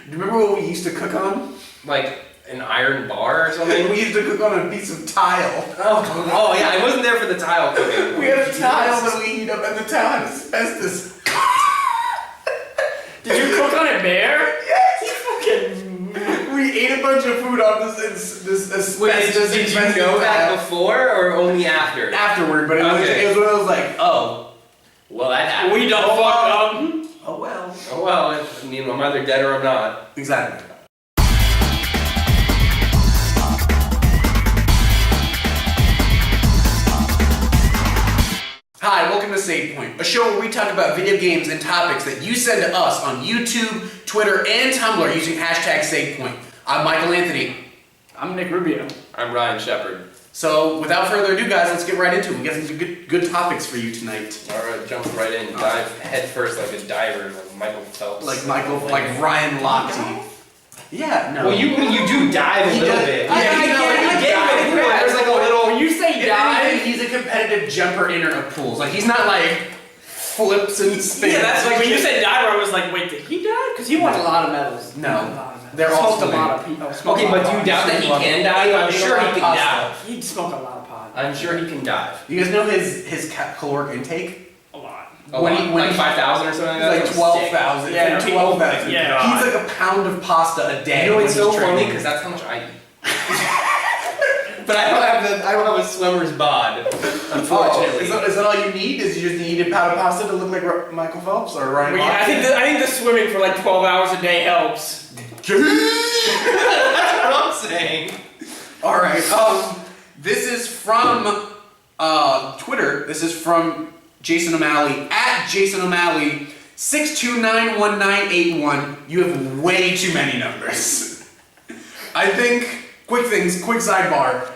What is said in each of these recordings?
Do you remember what we used to cook on? Like an iron bar or something? We used to cook on a piece of tile. Oh yeah, I wasn't there for the tile cooking. We had a tile that we heat up, and the tile had asbestos. Did you cook on it bare? Yes! We ate a bunch of food off this asbestos. Wait, did you know that before or only after? Afterward, but it was one of those like, oh, well that happened. We don't fuck up. Oh well. Oh well, I mean, I'm either dead or I'm not. Exactly. Hi, welcome to Savepoint, a show where we talk about video games and topics that you send to us on YouTube, Twitter, and Tumblr using hashtag Savepoint. I'm Michael Anthony. I'm Nick Rubio. I'm Ryan Shepard. So, without further ado, guys, let's get right into it. We got some good topics for you tonight. Alright, jump right in. Dive head first like a diver, like Michael Phelps. Like Ryan Lochte. Yeah, no. Well, you do dive a little bit. There's like a little. When you say dive, he's a competitive jumper in of pools. Like, he's not like flips and spins. yeah, that's like when you said diver, I was like, wait, did he dive? Because he won a lot of medals. No. They're all smoked a lot of people. Okay, but do you doubt that he can dive? I'm sure he can dive. He'd smoke a lot of pot. I'm sure he can dive. You guys know his caloric intake? A lot. Like 5,000 or something like that? Like 12,000. Yeah, 12,000. Yeah. He's like a pound of pasta a day. You know, it's so when he's funny training. because that's how much I eat. But I don't have a swimmer's bod, unfortunately. Oh, is that all you need? Is you just need a pound of pasta to look like Michael Phelps or Ryan Lochte? I think the swimming for like 12 hours a day helps. That's what I'm saying. All right. This is from Twitter. This is from Jason O'Malley at Jason O'Malley 6291981. You have way too many numbers. I think. Quick sidebar.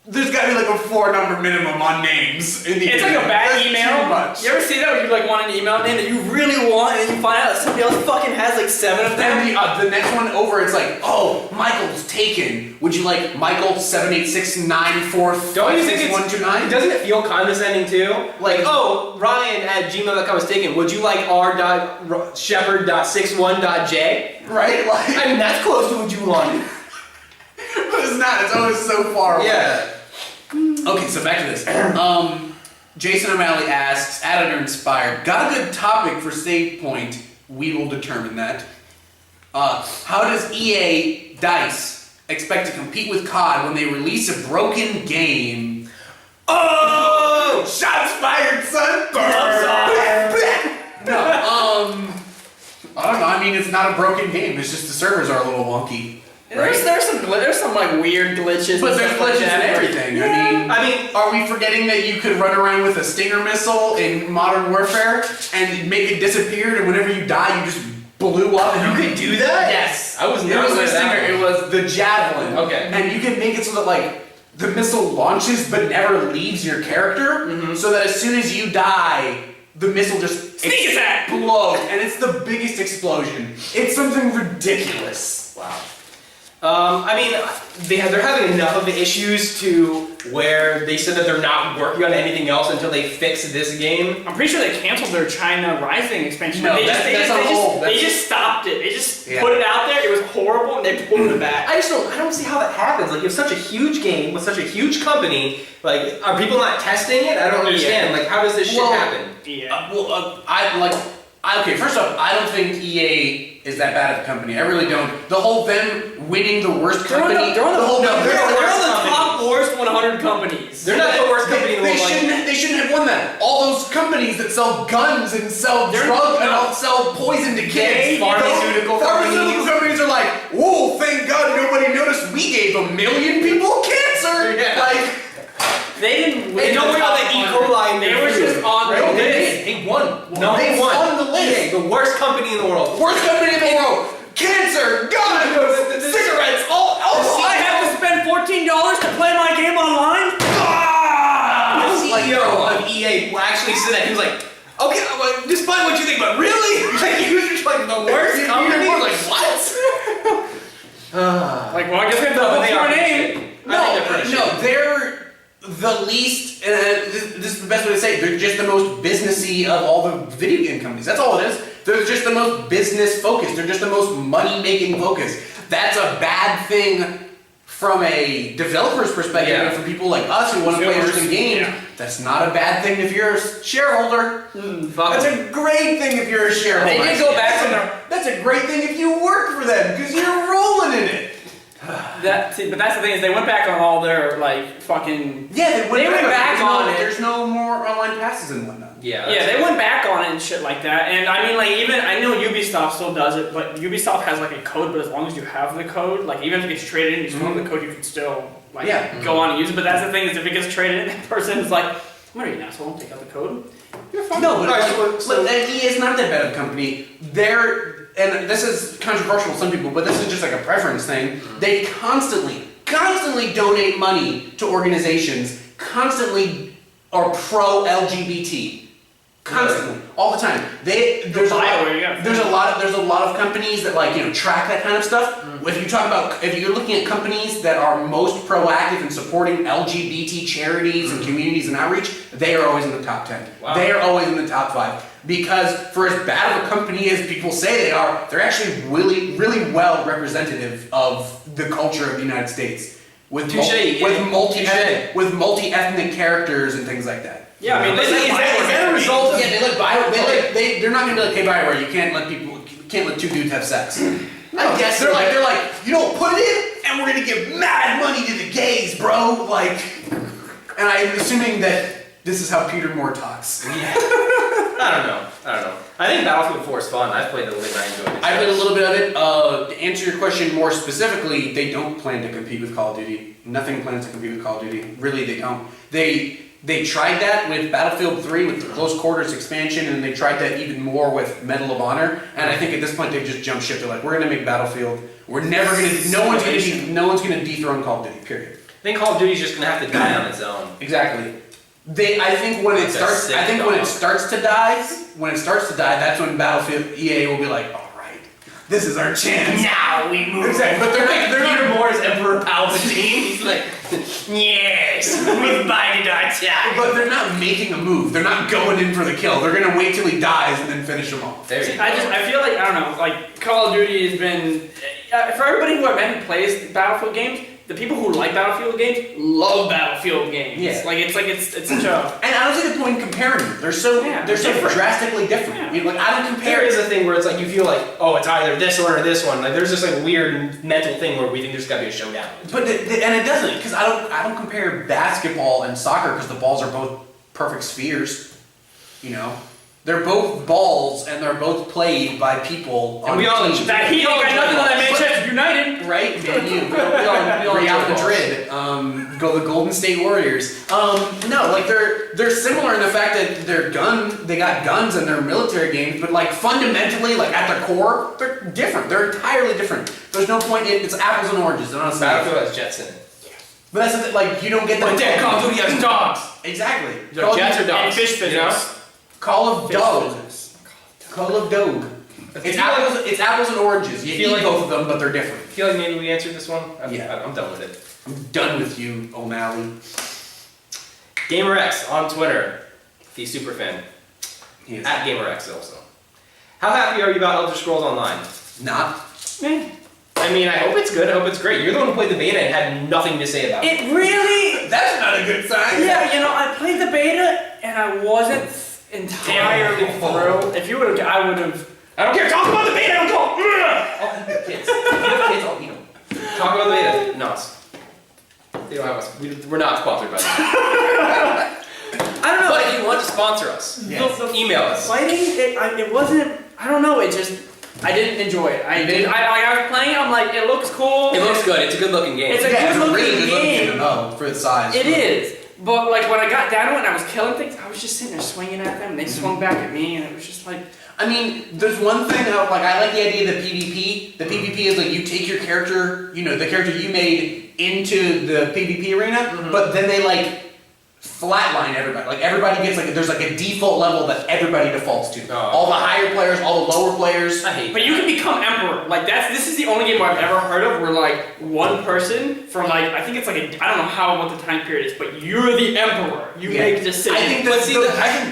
There's gotta be like a 4-number minimum on names. It's like a bad email. Too much. You ever see that where you like want an email name that you really want and then you find out that somebody else fucking has like 7 of them? Then the next one over, it's like, oh, Michael's taken. Would you like Michael 786945612? Doesn't it feel condescending too? Like, oh, Ryan at gmail.com is taken. Would you like r.shepherd.61.j? Right? Like, I mean, that's close to what you want. but it's not. It's always so far away. Yeah. Okay, so back to this. Jason O'Malley asks, editor inspired, got a good topic for Savepoint. We will determine that. How does EA DICE expect to compete with COD when they release a broken game? Oh! Shots fired, son! No, I don't know. I mean, it's not a broken game. It's just the servers are a little wonky. Right? There's some like weird glitches. But there's glitches like and everything. Yeah. I mean, are we forgetting that you could run around with a Stinger missile in Modern Warfare and make it disappear, and whenever you die, you just blew up? And You could do that? Yes. I was It was the Stinger. that. It was the Javelin. Okay. And you can make it so that like the missile launches but never leaves your character, so that as soon as you die, the missile just Sneak attack! explodes, and it's the biggest explosion. It's something ridiculous. Wow. I mean, they're having enough of issues to where they said that they're not working on anything else until they fix this game. I'm pretty sure they canceled their China Rising expansion. No, they that's just stopped it. They just put it out there. It was horrible, and they pulled it back. I don't see how that happens. Like, you have such a huge game with such a huge company. Like, are people not testing it? I don't understand. Like, how does this shit happen? Yeah. Okay, first off, I don't think EA is that bad of a company. I really don't. The whole them winning the worst company. They're on the company. top worst 100 companies. They're not the worst company in the world. They shouldn't have won that. All those companies that sell guns and sell drugs and all sell poison to kids. Pharmaceutical companies are like, whoa, thank God nobody noticed we gave 1 million people cancer. Yeah. Like, they didn't win. They don't worry about the E. coli. They were just on the list. They won. No, they won. on the list. EA, the worst company in the world. Worst company in the world. Cancer, guns, cigarettes, all I have to spend $14 to play my game online? The CEO of EA actually said that. He was like, okay, well, despite what you think, but really? Like, he was just like the worst company? Like, what? Like, well, I guess we have to look for a name. No, they're the least, this is the best way to say it, they're just the most businessy of all the video game companies. That's all it is. They're just the most business focused. They're just the most money making focused. That's a bad thing from a developer's perspective, and for people like us who want to play interesting games. That's not a bad thing if you're a shareholder. That's a great thing if you're a shareholder. They did go back on their. That's a great thing if you work for them because you're rolling in it. But that's the thing is they went back on all their like fucking. Yeah, they went back on it. There's no more online passes and whatnot. Yeah. Yeah, they went back on it and shit like that. And I mean, like even I know Ubisoft still does it, but Ubisoft has like a code. But as long as you have the code, like even if it gets traded in, you still have the code. You can still like go on and use it. But that's the thing is if it gets traded in, that person is like, I'm gonna be an asshole. Take out the code. You're fine. No, but EA is not that bad of a company. And this is controversial to some people, but this is just like a preference thing. They constantly donate money to organizations, constantly are pro-LGBT. Constantly, all the time. There's a lot of companies that track that kind of stuff. If you're looking at companies that are most proactive in supporting LGBT charities and communities and outreach, they are always in the top 10. Wow. They are always in the top 5 because for as bad of a company as people say they are, they're actually really, really well representative of the culture of the United States with multi-ethnic characters and things like that. Yeah, I mean, is that a result of? Yeah, they look they're not gonna be like, hey, Bioware, you can't let two dudes have sex. I guess they're like, you don't put it in, and we're gonna give mad money to the gays, bro. Like, and I'm assuming that this is how Peter Moore talks. Yeah. I don't know. I think Battlefield 4 is fun. I've played a little bit and I enjoyed it. I played a little bit of it. To answer your question more specifically, they don't plan to compete with Call of Duty. Nothing plans to compete with Call of Duty. Really, they don't. They tried that with Battlefield 3 with the close quarters expansion, and they tried that even more with Medal of Honor. And I think at this point they've just jumped ship. They're like, we're gonna make Battlefield. We're never gonna. No one's gonna dethrone Call of Duty. Period. I think Call of Duty's just gonna have to die on its own. Exactly. I think when it starts to die, that's when Battlefield EA will be like, all right, this is our chance. Now we move. Exactly. But they're Peter Moore as Emperor Palpatine. He's like, yes, we've bided our time. But they're not making a move. They're not going in for the kill. They're gonna wait till he dies and then finish him off. I feel like I don't know. Like Call of Duty has been for everybody who plays Battlefield games. The people who like Battlefield games love Battlefield games. Yeah. It's such a. And I don't see the point in comparing them. They're so drastically different. Yeah. I mean, like I don't compare. There is a thing where it's like you feel like, oh, it's either this one or this one. Like there's this like weird mental thing where we think there's got to be a showdown. But and it doesn't because I don't compare basketball and soccer because the balls are both perfect spheres. You know. They're both balls, and they're both played by people. And we all that he ain't got nothing on that Manchester United, right? Man, we all Real Madrid. Go the Golden State Warriors. No, like they're similar in the fact that they got guns and they're military games, but like fundamentally, like at their core, they're different. They're entirely different. There's no point. It's apples and oranges. Honestly, Battlefield has jets in it. But that's the thing, like you don't get that. But then Call of Duty has dogs. Exactly. Jets or dogs. and fish physics. Call of Dog. Call of Dog. It's apples and oranges. You eat both of them, but they're different. I feel like maybe we answered this one. I'm done with it. I'm done with you, O'Malley. GamerX on Twitter. The super fan. Yes. At GamerX also. How happy are you about Elder Scrolls Online? Not. I mean, I hope it's good. I hope it's great. You're the one who played the beta and had nothing to say about it. It really. That's not a good sign. Yeah, I played the beta and I wasn't entirely through. If you would have, I would have. I don't care. Talk about the beta. I don't talk. Kids. I'll eat them. Talk about the beta. No, they don't have us. We're not sponsored by them. I don't know. But if you want to sponsor us, email us. Fighting, it wasn't. I don't know. It just. I didn't enjoy it. I was playing. I'm like, it looks cool. It looks good. It's a good looking game. It's a good looking game. For the size. It is. But like when I got down to it and I was killing things, I was just sitting there swinging at them and they swung back at me and it was just like. I mean, there's one thing I like the idea of the PvP. The PvP is like you take your character, the character you made into the PvP arena, but then they like flatline everybody. Like everybody gets there's like a default level that everybody defaults to. Oh. All the higher players, all the lower players. I hate. But you can become emperor. Like this is the only game I've ever heard of where like one person from like I think it's like I don't know what the time period is, but you're the emperor. You make decisions. I think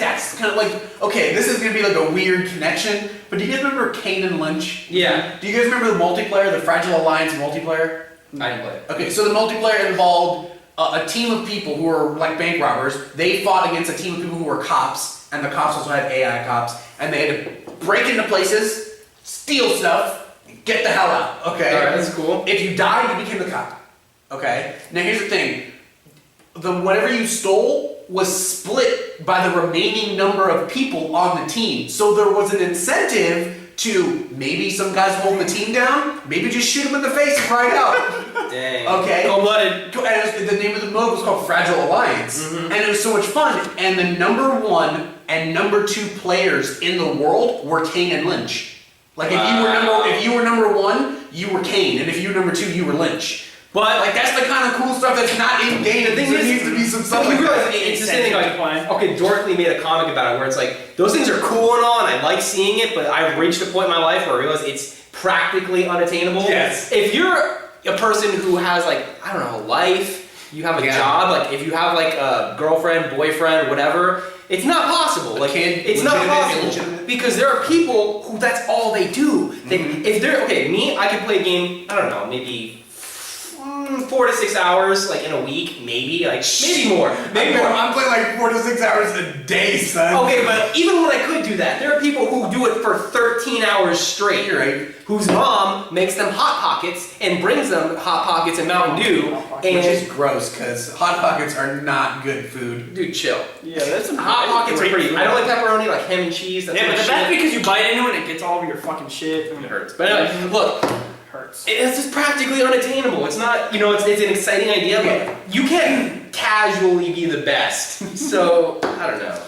that's kind of like okay. This is gonna be like a weird connection, but do you guys remember Kane and Lynch? Yeah. Do you guys remember the multiplayer, the Fragile Alliance multiplayer? I didn't play it. Okay, so the multiplayer involved a team of people who were like bank robbers. They fought against a team of people who were cops, and the cops also had AI cops, and they had to break into places, steal stuff, and get the hell out. Okay. Alright, that's cool. If you died, you became the cop. Okay. Now here's the thing: whatever you stole was split by the remaining number of people on the team. So there was an incentive to maybe some guys holding the team down, maybe just shoot them in the face and ride out. Dang. Okay. Cold-blooded. And the name of the mode was called Fragile Alliance, and it was so much fun. And the number 1 and number 2 players in the world were Kane and Lynch. Like if you were number 1, you were Kane, and if you were number 2, you were Lynch. But Like that's the kind of cool stuff that's not in game. The thing there is, needs to be some stuff you like realize that. it's the same thing. Like, Play. okay, Dorothy made a comic about it where it's like those things are cool and all, and I like seeing it, but I've reached a point in my life where I realize it's practically unattainable. Yes. If you're a person who has like I don't know life, you have a job, like if you have like a girlfriend, boyfriend, whatever, it's not possible. Like kid, it's not possible illegitimate. because there are people who that's all they do. If they're okay, me, I can play a game. I don't know, maybe 4 to 6 hours, like in a week, maybe more. Maybe more. I'm playing like 4 to 6 hours a day, son. Okay, but even when I could do that, there are people who do it for 13 hours straight. You're right. Whose mom makes them Hot Pockets and brings them Hot Pockets and Mountain Dew. And Which is gross, because Hot Pockets are not good food. dude, chill. Yeah, that's some Hot Pockets are pretty. food. I don't like pepperoni, like ham and cheese. That's Yeah, my but shit. that's because you bite into it and it gets all over your fucking shit. It hurts. But anyway, look. Hurts. It's just practically unattainable. It's not, it's an exciting idea, but you can't casually be the best. So, I don't know.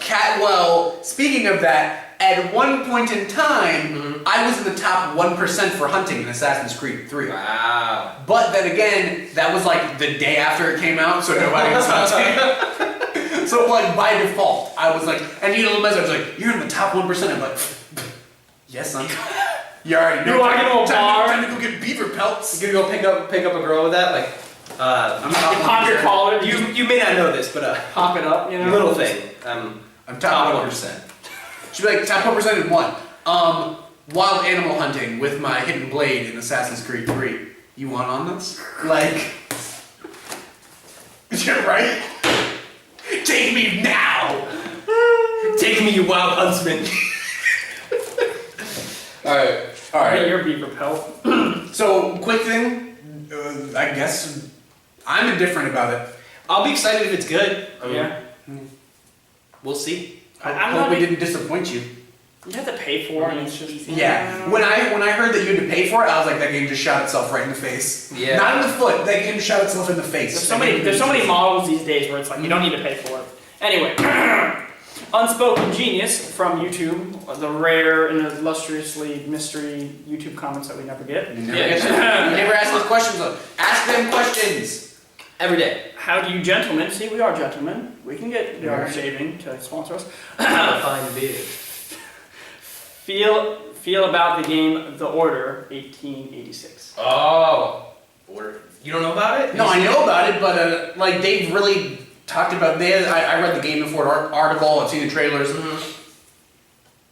Well, speaking of that, at one point in time, I was in the top 1% for hunting in Assassin's Creed 3. Wow. But then again, that was like the day after it came out, so nobody was hunting. So like by default, I was like, and you know the message, I was like, you're in the top 1%. I'm like, yes, son. You already know. You walk into a bar. Time to go get beaver pelts. You gonna go pick up a girl with that? Like, I'm You top pop your 1%. collar, you may not know this, but pop it up, you know? little thing. I'm top 1%. Should be like top 1% in what? Wild animal hunting with my hidden blade in Assassin's Creed 3. You want on this? Like, you're right. Take me now. Take me, you wild huntsman. All right. Alright, your beaver pelt. So, quick thing. I guess I'm indifferent about it. I'll be excited if it's good. I mean, Yeah. we'll see. I I'm hope not we a- didn't disappoint you. You have to pay for it and it's just... Yeah. When I heard that you had to pay for it, I was like, that game just shot itself right in the face. Yeah. Not in the foot. That game shot itself in the face. There's so many models these days where it's like, you don't need to pay for it. Anyway. Unspoken Genius from YouTube, the rare and illustriously mystery YouTube comments that we never get. You never ask those questions. Ask them questions. Every day. How do you gentlemen, see we are gentlemen, we can get the Right. shaving to sponsor us, Have a fine beard. feel about the game The Order 1886. Oh. You don't know about it? No, I know about it, but like they've really talked about. I read the Game Before article. I've seen the trailers.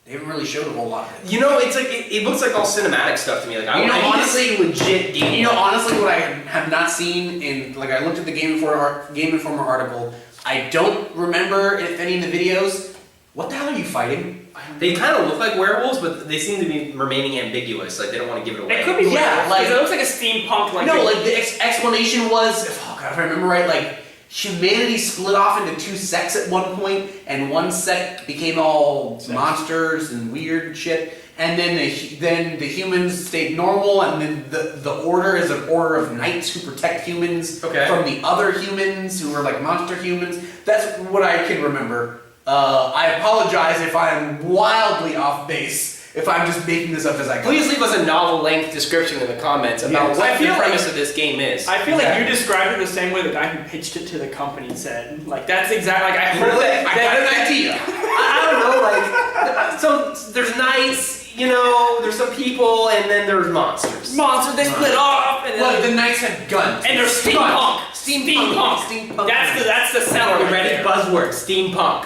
They haven't really showed a whole lot of it. It's like it looks like all cinematic stuff to me. Like I need to see legit game. Honestly, what I have not seen in like I looked at the Game Informer article. I don't remember if any of the videos. What the hell are you fighting? They kind of look like werewolves, but they seem to be remaining ambiguous. Like they don't want to give it away. It could be Yeah, weird, like- 'cause it looks like a steampunk like No, like the explanation was, oh god, if I remember right, like humanity split off into 2 sects at one point, and one sect became all monsters and weird shit, and then the humans stayed normal, and then the order is an order of knights who protect humans from the other humans who are like monster humans. That's what I can remember. I apologize if I'm wildly off base. If I'm just making this up as I go. Please leave us a novel-length description in the comments about Yes. what I the feel premise like- of this game is. I feel like Exactly. you described it the same way the guy who pitched it to the company said. Like that's exactly like I heard Really? that. I got an idea. I don't know, like so there's knights, there's some people, and then there's monsters. Monsters they split off and Well, then the knights had guns. and they're steampunk. Steampunk. That's the seller. Get ready, right there. buzzword, steampunk.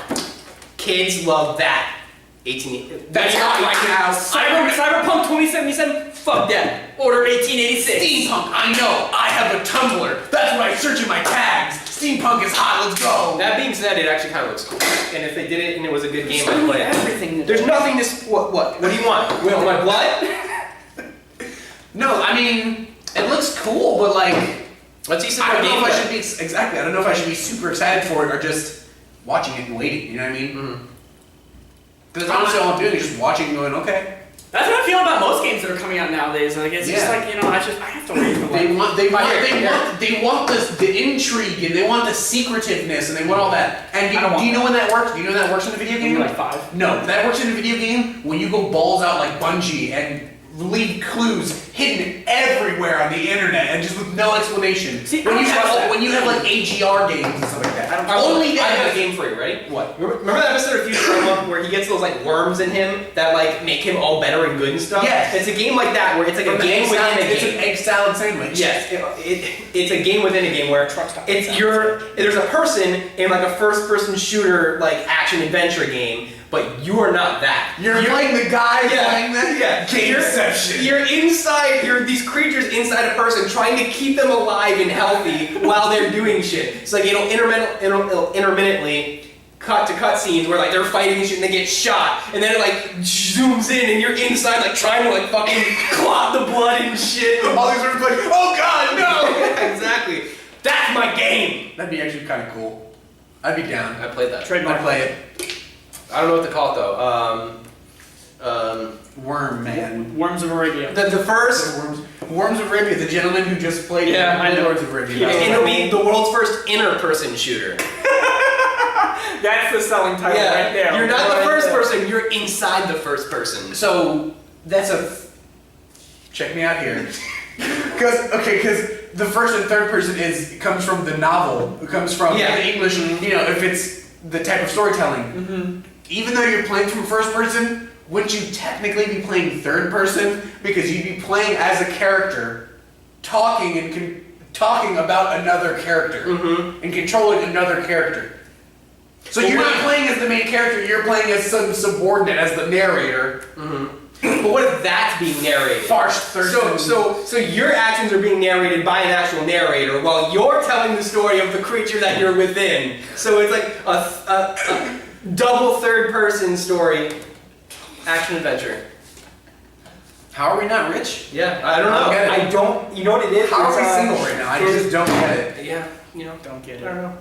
Kids love that. 18. That's not right now. Cyberpunk 2077. Fuck that. Order 1886. Steampunk. I know. I have a Tumblr. That's what I search in my tags. Steampunk is hot. Let's go. That being said, it actually kind of looks cool. And if they did it and it was a good game, I'd Literally play it. everything. There's nothing to. What do you want? Will my blood? No, I mean it looks cool, but like Let's see some I more don't know if I gameplay. should be exactly. I don't know if I should be super excited for it or just watching it and waiting. You know what I mean? Mhm. Because honestly, all I'm doing is just watching and going, okay. That's what I feel about most games that are coming out nowadays. Like it's just Yeah. like I have to wait for They like. want they want the intrigue and they want the secretiveness and they want all that. And I don't want do you know when that works? Do you know when that works in a video game? Maybe like 5. No, that works in a video game when you go balls out like Bungie and leave clues hidden everywhere on the internet and just with no explanation. See, when I you don't have trust that. when you have like AGR games and stuff like that. I have a game for you. Ready? What? Remember that episode of Futurama where he gets those like worms in him that like make him all better and good and stuff? Yes. It's a game like that where it's like a game within a It's an game. egg salad sandwich. Yes, it's a game within a game where there's a person in like a first-person shooter like action adventure game, but you are not that. You're playing the guy playing that. Yeah, Gameception. You're inside. You're these creatures inside a person, trying to keep them alive and healthy while they're doing shit. It's like it'll intermittently cut to cutscenes where like they're fighting and shit and they get shot, and then it like zooms in and you're inside like trying to like fucking clot the blood and shit. All these are like, oh god, no! Yeah, exactly. That's my game. That'd be actually kind of cool. I'd be down. I played that. Trademark. I'd play it. I don't know what to call it though. Worm man. Worms of Arabia. The first. Worms of Arabia, the gentleman who just played Yeah, I know. Worms of Arabia. Yeah. And it'll be the world's first inner-person shooter. That's the selling title right there. You're not the Right first there. person. You're inside the first person. So that's check me out here. Because the first and third person comes from the novel. It comes from Yeah. the English. You know, if it's the type of storytelling. Mm-hmm. Even though you're playing from first person, wouldn't you technically be playing third person? Because you'd be playing as a character, talking about another character and controlling another character. So But you're what- not playing as the main character. You're playing as some subordinate, as the narrator. But what if that's being narrated? Farce third person. So your actions are being narrated by an actual narrator while you're telling the story of the creature that you're within. So it's like a double third person story, action adventure. How are we not rich? Yeah, I don't know. I don't get it. I don't. You know what it is? How are we It's, single right now? I just don't get it. Yeah, you know. Don't get I it. don't know.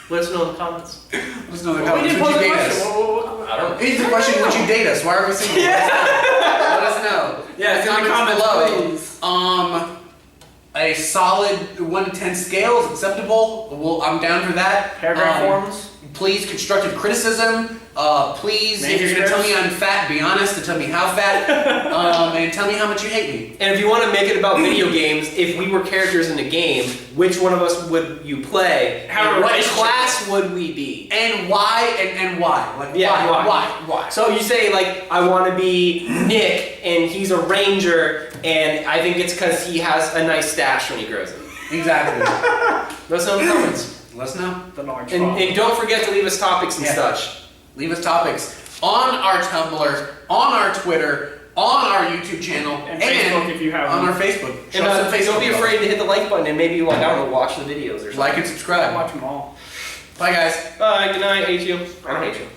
Let us know in the comments. Let's know the We comments. didn't Would pose you a date question. us? I don't know. Here's the question: would you date us? Why are we single? Let us know. Yeah, In the in the comments comments, below. please. A solid 1 to 10 scale is acceptable. I'm down for that. Paragraph forms. Please, constructive criticism. Please, if you're gonna tell me I'm fat, be honest and tell me how fat. And tell me how much you hate me. And if you want to make it about video games, if we were characters in a game, which one of us would you play? How And what relationship- class would we be? And why? And why? Like Yeah, why? So you say like, I want to be Nick, and he's a ranger, and I think it's because he has a nice stash when he grows it. Exactly. Let us know in the comments. Let us know. The large And don't forget to leave us topics and Yeah. such. Leave us topics on our Tumblr, on our Twitter, on our YouTube channel, And Facebook if you have on one. our Facebook. Show And us some Facebook don't be love. afraid to hit the like button and maybe like, I don't know, watch the videos or something. Like and I subscribe. watch them all. Bye, guys. Bye, good night, hate you. I don't hate you.